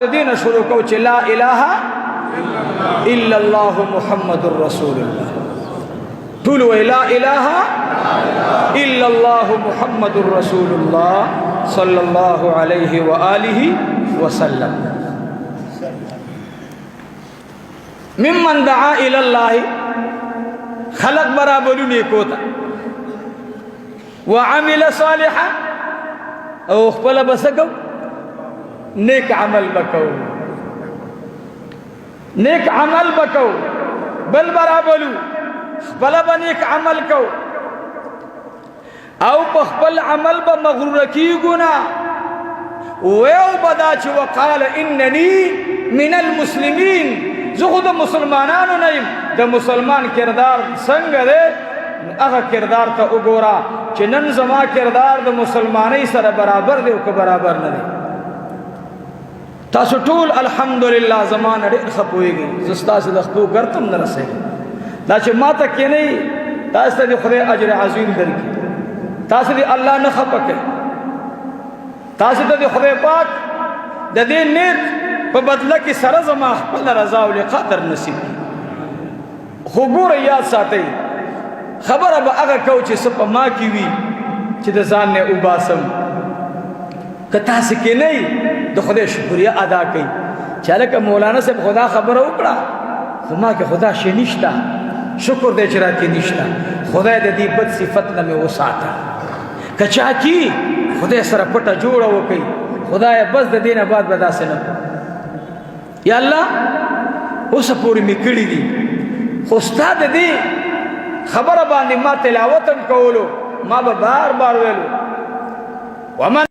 دین شروع کو چې لا اله الا الله محمد رسول الله ټول لا اله الا الله محمد رسول الله صلى الله عليه واله وسلم ممن دعا الى الله خلق برابرونه کوتا وعمل صالحا او خپل بسکو نیک عمل بکو نیک عمل بکو بل برابلو خپل نیک عمل کو او خپل عمل به مغرور کیګونا او بدا چې وقال انني من المسلمين زه خود مسلمانانو نه يم د مسلمان کردار څنګه دی هغه کردار ته وګورا چې نن زما کردار د مسلمانۍ سره برابر دی او که برابر نه دی تاسو ټول الحمدلله زمان ډېر خپويږي زستاسو د خپل ګرتم نه رسېږي دا چې ماته کې نه تاسو ته خدای اجر عظیم درکړي تاسو دې الله نه خپکه تاسو ته خدای پاک د دې نیت په بدله کې سره زما خپل رضا او قدر نصیب خو ګور یاد ساتئ خبره به هغه کو چې سپ ما کی وی چې د ځان نه وباسم که تاسو کې نه د خدای شکریا ادا کړئ چې لکه مولانا صاحب خدا خبره وکړه خو ما کې خدا شي نشته شکر دې چې راکې نشته خدای د دې بد صفت نه مې وساته کچا کی خدای سره پټه جوړه وکړي خدای بس د دینه بعد بداسه نه یا الله اوس پوری مې کړی دي خو استاد دې خبره باندې ما تلاوت کولو ما به بار بار ویلو ومن